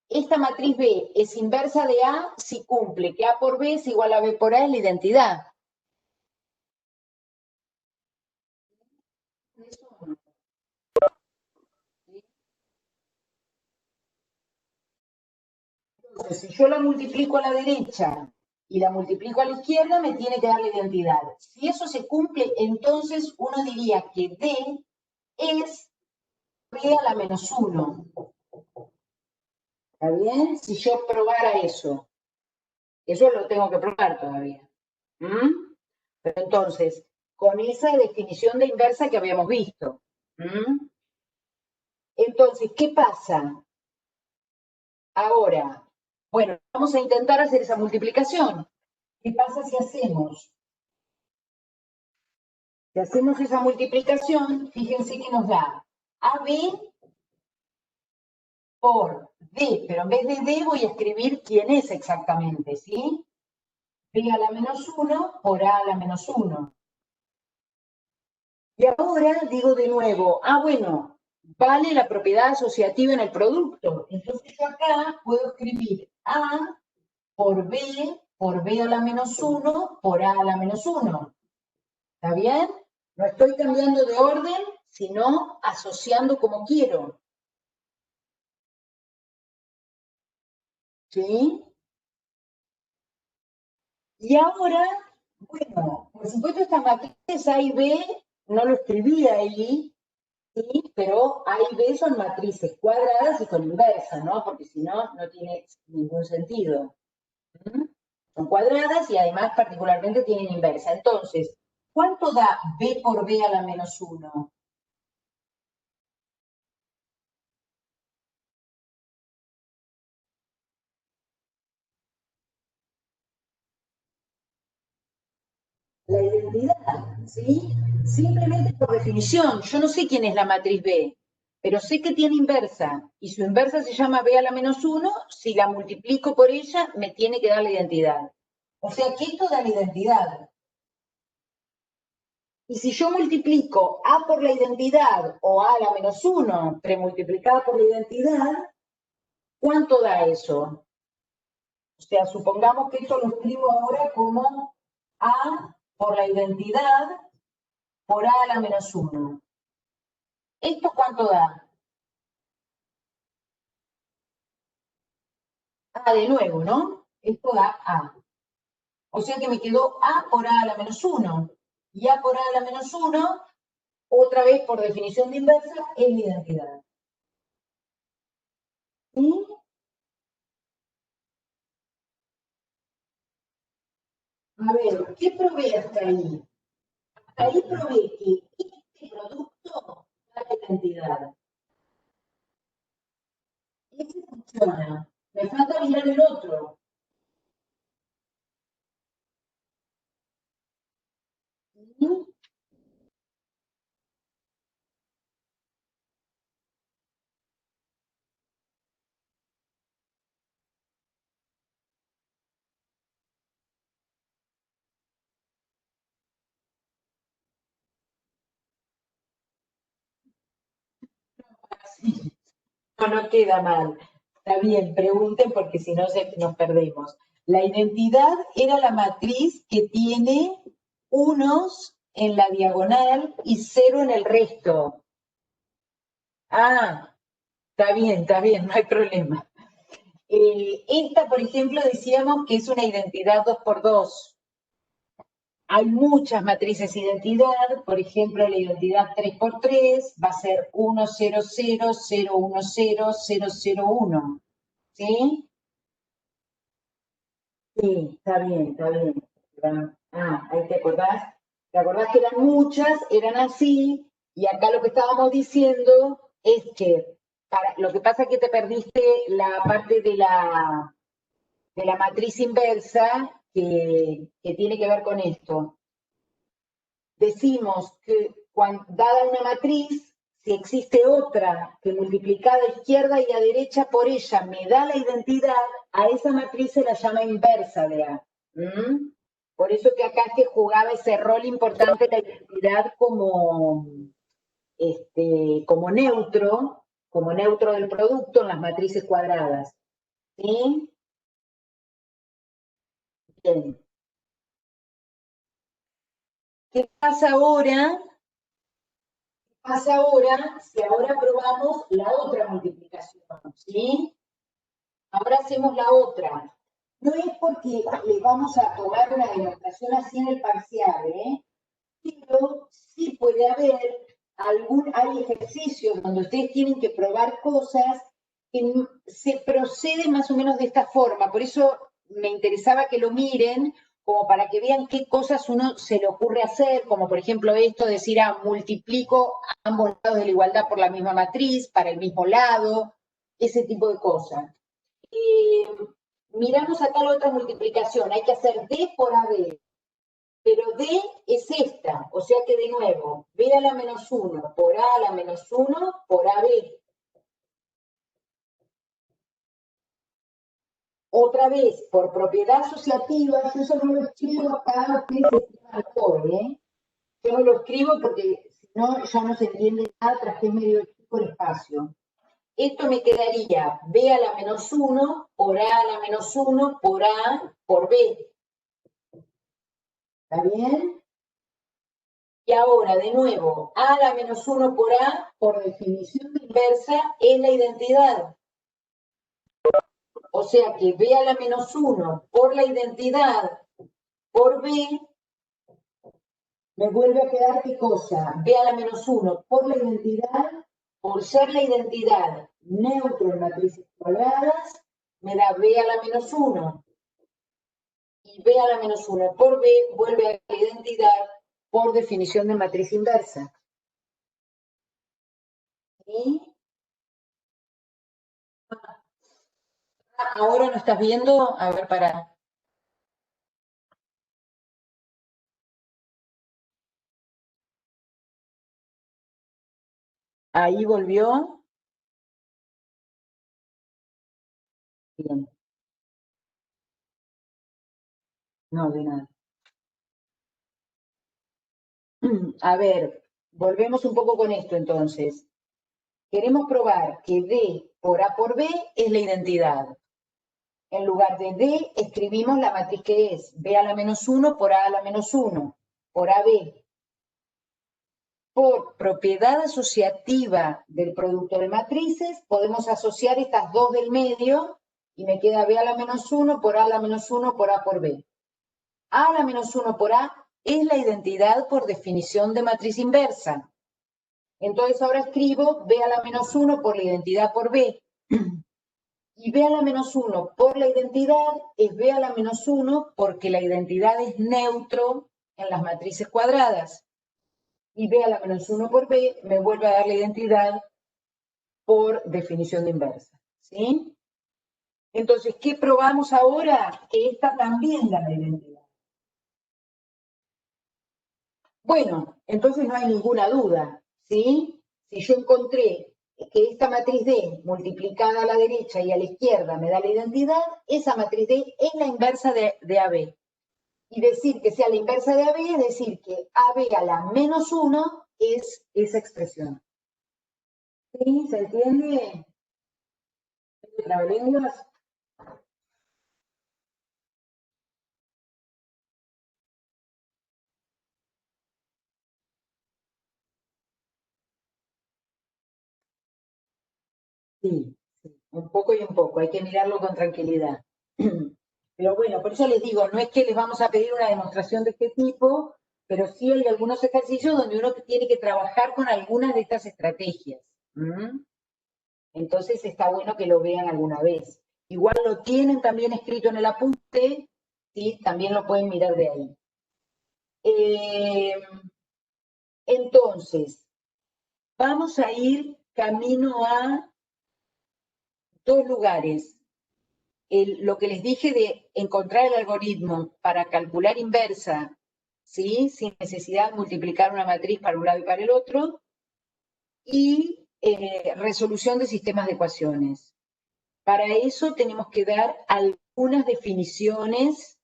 esta matriz B es inversa de A si cumple que A por B es igual a B por A, es la identidad. Entonces, si yo la multiplico a la derecha y la multiplico a la izquierda, me tiene que dar la identidad. Si eso se cumple, entonces uno diría que D es B a la menos 1. ¿Está bien? Si yo probara eso. Eso lo tengo que probar todavía. ¿Mm? Pero entonces, con esa definición de inversa que habíamos visto. ¿Mm? Entonces, ¿qué pasa? Ahora, bueno, vamos a intentar hacer esa multiplicación. ¿Qué pasa si hacemos? Si hacemos esa multiplicación, fíjense que nos da AB por D, pero en vez de D voy a escribir quién es exactamente, ¿sí? B a la menos 1 por A a la menos 1. Y ahora digo de nuevo, bueno, vale la propiedad asociativa en el producto. Entonces yo acá puedo escribir A por B a la menos 1 por A a la menos 1. ¿Está bien? No estoy cambiando de orden, sino asociando como quiero. ¿Sí? Y ahora, bueno, por supuesto estas matrices A y B no lo escribí ahí, ¿sí? Pero A y B son matrices cuadradas y con inversa, ¿no? Porque si no, no tiene ningún sentido. ¿Mm? Son cuadradas y además particularmente tienen inversa. Entonces, ¿cuánto da B por B a la menos 1? La identidad, ¿sí? Simplemente por definición. Yo no sé quién es la matriz B, pero sé que tiene inversa. Y su inversa se llama B a la menos 1. Si la multiplico por ella, me tiene que dar la identidad. O sea que esto da la identidad. Y si yo multiplico A por la identidad o A a la menos 1 premultiplicada por la identidad, ¿cuánto da eso? O sea, supongamos que esto lo escribo ahora como A por la identidad por A a la menos 1. ¿Esto cuánto da? De nuevo, ¿no? Esto da A. O sea que me quedó A por A a la menos 1. Y A por A a la menos 1, otra vez por definición de inversa, es la identidad. ¿Sí? A ver, ¿qué probé hasta ahí? Ahí probé que este producto da la identidad. Este funciona. Me falta mirar el otro. ¿Sí? No, no queda mal. Está bien, pregunten porque si no nos perdemos. La identidad era la matriz que tiene unos en la diagonal y cero en el resto. Ah, está bien, no hay problema. Esta, por ejemplo, decíamos que es una identidad 2 por 2. Hay muchas matrices identidad, por ejemplo, la identidad 3 por 3 va a ser 1, 0, 0, 0, 1, 0, 0, 0, 1. ¿Sí? Sí, está bien, está bien. Ahí te acordás. ¿Te acordás que eran muchas, eran así? Y acá lo que estábamos diciendo es que lo que pasa es que te perdiste la parte de la matriz inversa que tiene que ver con esto. Decimos que dada una matriz, si existe otra que multiplicada a izquierda y a derecha por ella me da la identidad, a esa matriz se la llama inversa de A. ¿Mm? Por eso que acá es que jugaba ese rol importante la identidad como neutro del producto en las matrices cuadradas. ¿Sí? Bien. ¿Qué pasa ahora? Pasa ahora si ahora probamos la otra multiplicación, ¿sí? Ahora hacemos la otra. No es porque le vamos a tomar una demostración así en el parcial, ¿eh? Pero sí puede haber hay ejercicios donde ustedes tienen que probar cosas que se procede más o menos de esta forma. Por eso me interesaba que lo miren, como para que vean qué cosas uno se le ocurre hacer, como por ejemplo esto, decir, multiplico ambos lados de la igualdad por la misma matriz, para el mismo lado, ese tipo de cosas. Eh, Miramos acá la otra multiplicación, hay que hacer D por AB, pero D es esta, o sea que de nuevo, B a la menos 1 por A a la menos 1 por AB. Otra vez, por propiedad asociativa, yo eso no lo escribo acá, ustedes escriban todo, ¿eh? Yo no lo escribo porque si no, ya no se entiende nada, traje medio chico el espacio. Esto me quedaría B a la menos 1 por A a la menos 1 por A por B. ¿Está bien? Y ahora, de nuevo, A a la menos 1 por A, por definición inversa, es la identidad. O sea que B a la menos 1 por la identidad por B, me vuelve a quedar qué cosa. B a la menos 1 por la identidad, por ser la identidad neutro en matrices cuadradas, me da B a la menos 1. Y B a la menos 1 por B vuelve a la identidad por definición de matriz inversa. ¿Sí? Ahora no estás viendo, a ver, para. Ahí volvió. Bien. No, de nada. A ver, volvemos un poco con esto entonces. Queremos probar que D por A por B es la identidad. En lugar de D, escribimos la matriz que es B a la menos 1 por A a la menos 1, por AB. Por propiedad asociativa del producto de matrices, podemos asociar estas dos del medio y me queda B a la menos 1 por A a la menos 1 por A por B. A a la menos 1 por A es la identidad por definición de matriz inversa. Entonces ahora escribo B a la menos 1 por la identidad por B. Y B a la menos 1 por la identidad es B a la menos 1 porque la identidad es neutro en las matrices cuadradas. Y B a la menos 1 por B me vuelve a dar la identidad por definición de inversa. ¿Sí? Entonces, ¿qué probamos ahora? Que esta también da la identidad. Bueno, entonces no hay ninguna duda, ¿sí? Si yo encontré que esta matriz D multiplicada a la derecha y a la izquierda me da la identidad, esa matriz D es la inversa de AB. Y decir que sea la inversa de AB es decir que AB a la menos 1 es esa expresión. ¿Sí? ¿Se entiende? ¿Trabalenguas? Sí, sí, un poco y un poco, hay que mirarlo con tranquilidad. Pero bueno, por eso les digo, no es que les vamos a pedir una demostración de este tipo, pero sí hay algunos ejercicios donde uno tiene que trabajar con algunas de estas estrategias. ¿Mm? Entonces está bueno que lo vean alguna vez. Igual lo tienen también escrito en el apunte, ¿sí? También lo pueden mirar de ahí. Entonces, vamos a ir camino a dos lugares. Lo que les dije de encontrar el algoritmo para calcular inversa, ¿sí? Sin necesidad de multiplicar una matriz para un lado y para el otro, y resolución de sistemas de ecuaciones. Para eso tenemos que dar algunas definiciones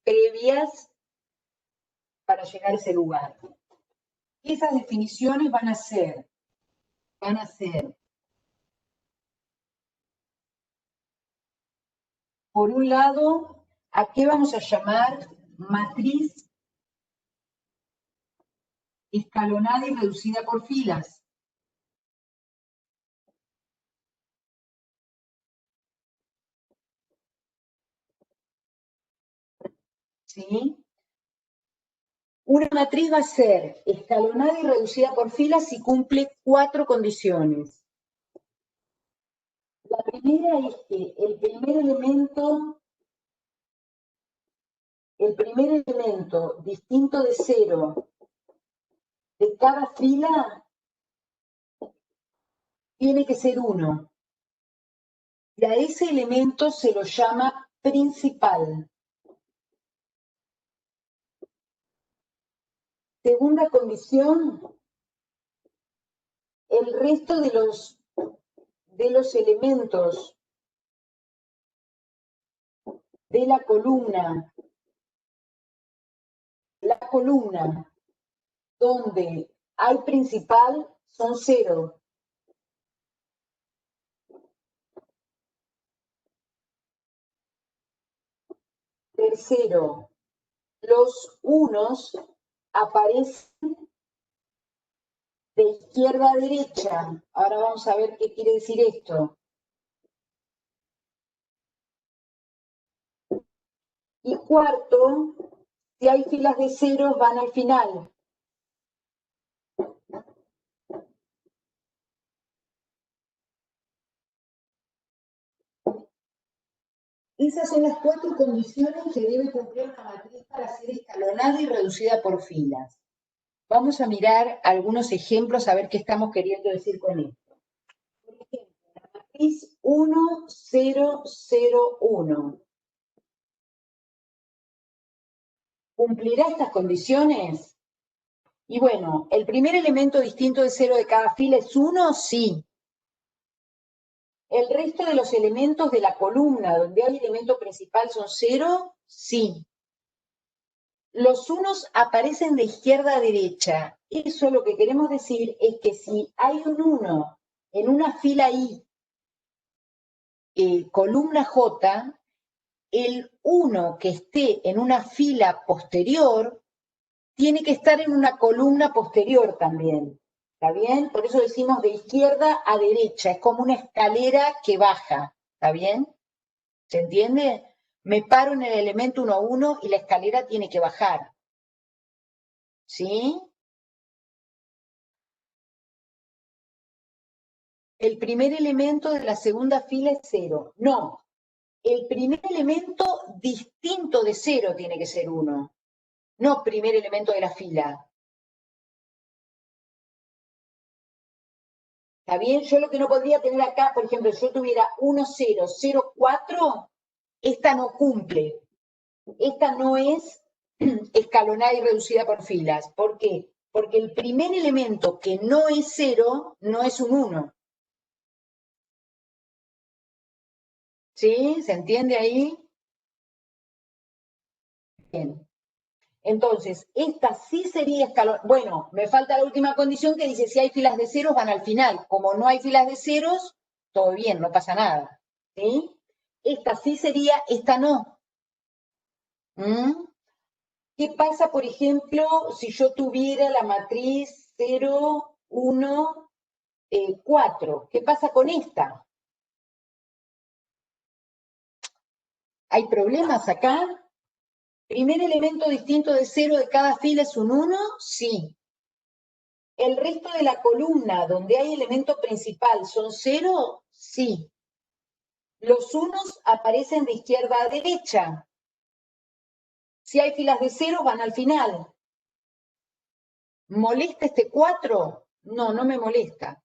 previas para llegar a ese lugar. Esas definiciones van a ser, por un lado, ¿a qué vamos a llamar matriz escalonada y reducida por filas? ¿Sí? Una matriz va a ser escalonada y reducida por filas si cumple 4 condiciones. La primera es que el primer elemento distinto de 0 de cada fila tiene que ser 1. Y a ese elemento se lo llama principal. Segunda condición, el resto de los elementos de la columna donde hay principal son 0. Tercero, los unos aparecen de izquierda a derecha. Ahora vamos a ver qué quiere decir esto. Y cuarto, si hay filas de ceros van al final. Esas son las 4 condiciones que debe cumplir una matriz para ser escalonada y reducida por filas. Vamos a mirar algunos ejemplos a ver qué estamos queriendo decir con esto. Por ejemplo, la matriz 1, 0, 0, 1. ¿Cumplirá estas condiciones? Y bueno, ¿el primer elemento distinto de 0 de cada fila es 1? Sí. ¿El resto de los elementos de la columna donde hay elemento principal son 0? Sí. Los unos aparecen de izquierda a derecha. Eso lo que queremos decir es que si hay un 1 en una fila I, columna J, el 1 que esté en una fila posterior tiene que estar en una columna posterior también. ¿Está bien? Por eso decimos de izquierda a derecha. Es como una escalera que baja. ¿Está bien? ¿Se entiende? Me paro en el elemento 1, 1 y la escalera tiene que bajar. ¿Sí? El primer elemento de la segunda fila es 0. No. El primer elemento distinto de 0 tiene que ser 1. No primer elemento de la fila. ¿Está bien? Yo lo que no podría tener acá, por ejemplo, si yo tuviera 1, 0, 0, 4, esta no cumple. Esta no es escalonada y reducida por filas. ¿Por qué? Porque el primer elemento que no es 0 no es un 1. ¿Sí? ¿Se entiende ahí? Bien. Entonces, esta sí sería escalonada. Bueno, me falta la última condición que dice si hay filas de ceros van al final. Como no hay filas de ceros, todo bien, no pasa nada. ¿Sí? Esta sí sería, esta no. ¿Mm? ¿Qué pasa, por ejemplo, si yo tuviera la matriz 0, 1, 4? ¿Qué pasa con esta? ¿Hay problemas acá? ¿Primer elemento distinto de 0 de cada fila es un 1? Sí. ¿El resto de la columna donde hay elemento principal son 0? Sí. Los unos aparecen de izquierda a derecha. Si hay filas de 0 van al final. ¿Molesta este 4? No, no me molesta.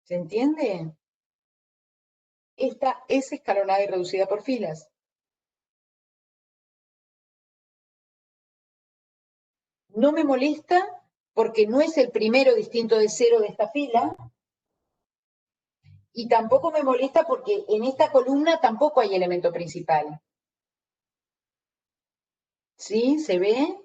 ¿Se entiende? Esta es escalonada y reducida por filas. No me molesta porque no es el primero distinto de 0 de esta fila, y tampoco me molesta porque en esta columna tampoco hay elemento principal. ¿Sí? ¿Se ve?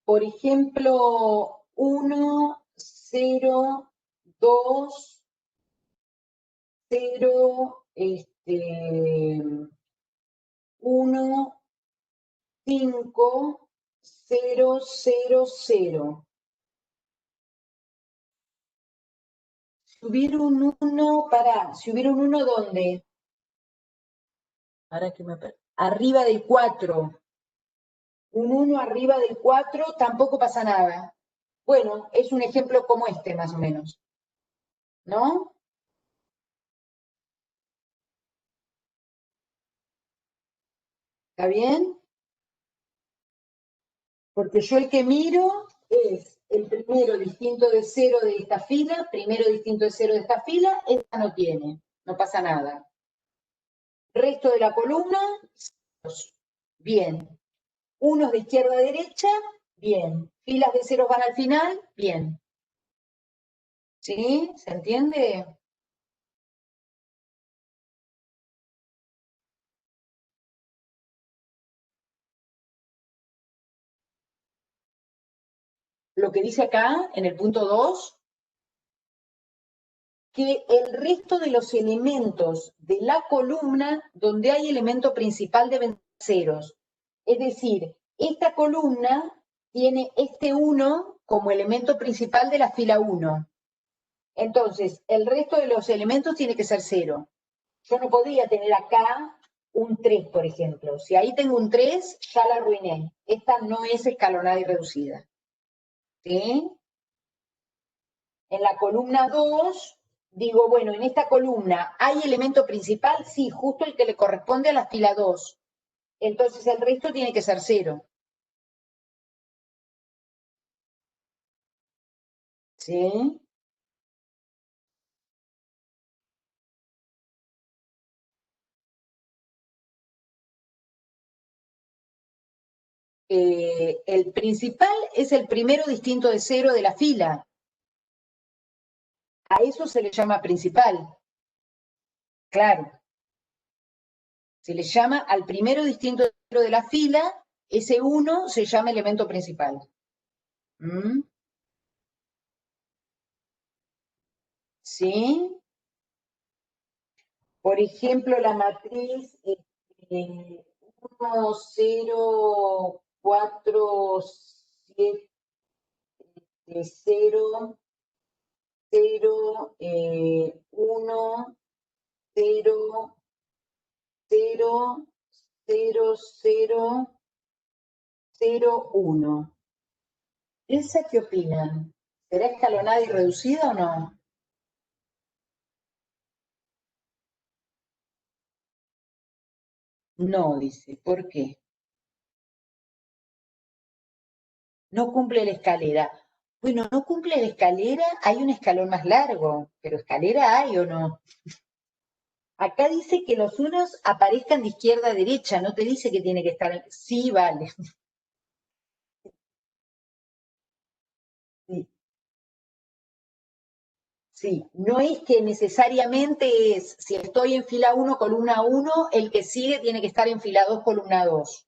Por ejemplo, 1, 0, 2, 0, 1, 5, 0, 0, 0. Si hubiera un 1, si hubiera un 1, ¿dónde? Ahora que arriba del 4. Un 1 arriba del 4, tampoco pasa nada. Bueno, es un ejemplo como este, más o menos. ¿No? ¿Está bien? Porque yo el que miro es el primero distinto de 0 de esta fila, primero distinto de 0 de esta fila, esta no tiene, no pasa nada. Resto de la columna, ceros. Bien. Unos de izquierda a derecha, bien. Filas de ceros van al final, bien. ¿Sí? ¿Se entiende? Lo que dice acá, en el punto 2, que el resto de los elementos de la columna donde hay elemento principal deben ser ceros. Es decir, esta columna tiene este 1 como elemento principal de la fila 1. Entonces, el resto de los elementos tiene que ser 0. Yo no podría tener acá un 3, por ejemplo. Si ahí tengo un 3, ya la arruiné. Esta no es escalonada y reducida. ¿Sí? En la columna 2, digo, bueno, en esta columna hay elemento principal, sí, justo el que le corresponde a la fila 2. Entonces el resto tiene que ser 0. ¿Sí? El principal es el primero distinto de 0 de la fila. A eso se le llama principal. Claro. Se le llama al primero distinto de 0 de la fila, ese 1 se llama elemento principal. ¿Mm? ¿Sí? Por ejemplo, la matriz 1, 0, 4, 7, 0, 0, 1, 0, 0, 0, 0, 0, 1. ¿Esa qué opinan? ¿Será escalonada y reducida o no? No, dice. ¿Por qué? No cumple la escalera. Bueno, no cumple la escalera, hay un escalón más largo, pero escalera hay o no. Acá dice que los unos aparezcan de izquierda a derecha, no te dice que tiene que estar. Sí, vale. Sí, sí. No es que necesariamente es, si estoy en fila 1, columna 1, el que sigue tiene que estar en fila 2, columna 2.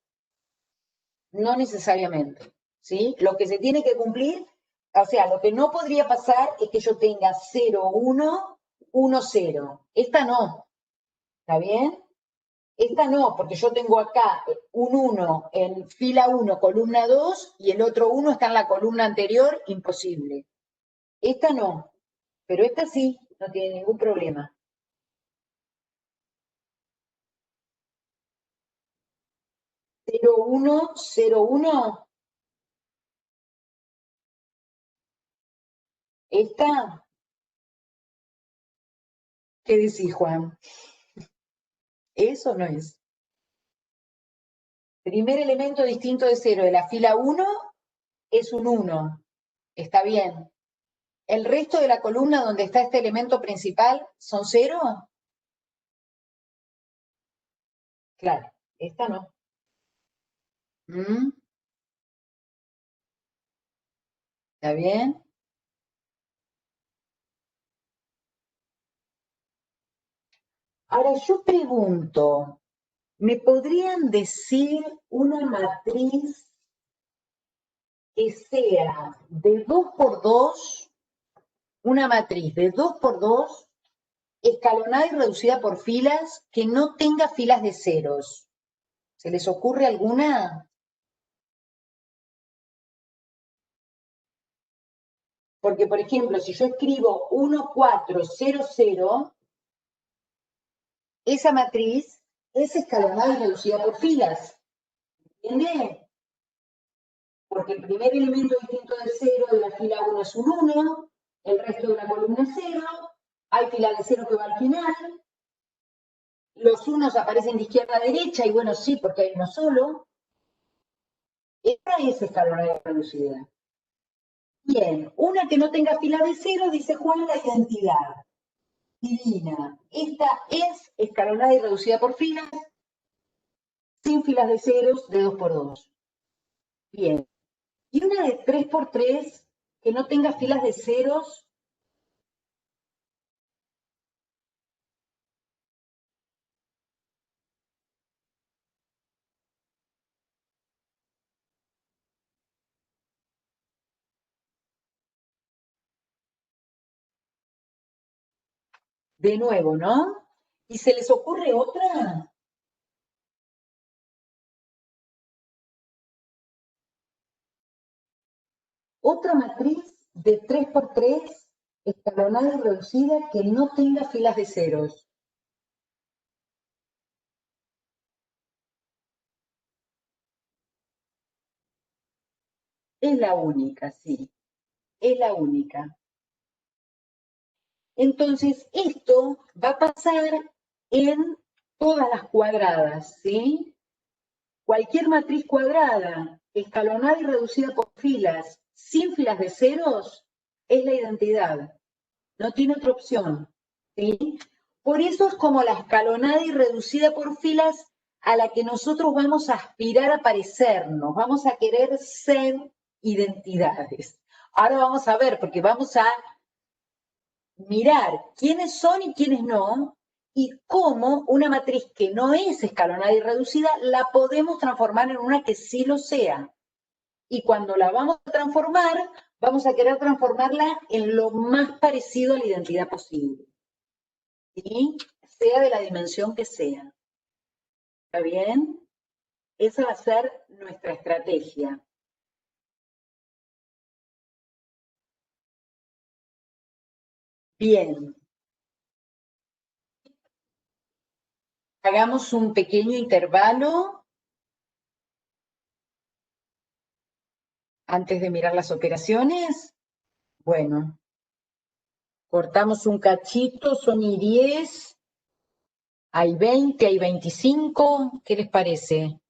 No necesariamente, ¿sí? Lo que se tiene que cumplir, o sea, lo que no podría pasar es que yo tenga 0, 1, 1, 0. Esta no, ¿está bien? Esta no, porque yo tengo acá un 1 en fila 1, columna 2, y el otro 1 está en la columna anterior, imposible. Esta no, pero esta sí, no tiene ningún problema. 0, 1, 0, 1, esta, ¿qué decís, Juan? Eso no es. Primer elemento distinto de 0 de la fila 1 es un 1. Está bien. ¿El resto de la columna donde está este elemento principal son 0? Claro, esta no. ¿Mm? ¿Está bien? Ahora yo pregunto, ¿me podrían decir una matriz que sea de 2 por 2, una matriz de 2 por 2, escalonada y reducida por filas, que no tenga filas de ceros? ¿Se les ocurre alguna? Porque, por ejemplo, si yo escribo 1, 4, 0, 0, esa matriz es escalonada y reducida por filas. ¿Entiendes? Porque el primer elemento distinto del 0 de la fila 1 es un 1, el resto de la columna es 0, hay fila de 0 que va al final, los unos aparecen de izquierda a derecha, y bueno, sí, porque hay uno solo. Esta es escalonada y reducida. Bien, una que no tenga fila de 0, dice Juan, la identidad. Divina. Esta es escalonada y reducida por filas, sin filas de ceros, de 2 por 2. Bien. Y una de 3 por 3 que no tenga filas de ceros. De nuevo, ¿no? ¿Y se les ocurre otra? Otra matriz de 3 por 3 escalonada y reducida, que no tenga filas de ceros. Es la única, sí. Es la única. Entonces, esto va a pasar en todas las cuadradas, ¿sí? Cualquier matriz cuadrada, escalonada y reducida por filas, sin filas de ceros, es la identidad. No tiene otra opción, ¿sí? Por eso es como la escalonada y reducida por filas a la que nosotros vamos a aspirar a parecernos, vamos a querer ser identidades. Ahora vamos a ver, porque vamos a mirar quiénes son y quiénes no, y cómo una matriz que no es escalonada y reducida la podemos transformar en una que sí lo sea. Y cuando la vamos a transformar, vamos a querer transformarla en lo más parecido a la identidad posible. ¿Sí? Sea de la dimensión que sea. ¿Está bien? Esa va a ser nuestra estrategia. Bien. Hagamos un pequeño intervalo antes de mirar las operaciones. Bueno, cortamos un cachito, son y 10, hay 20, hay 25, ¿qué les parece?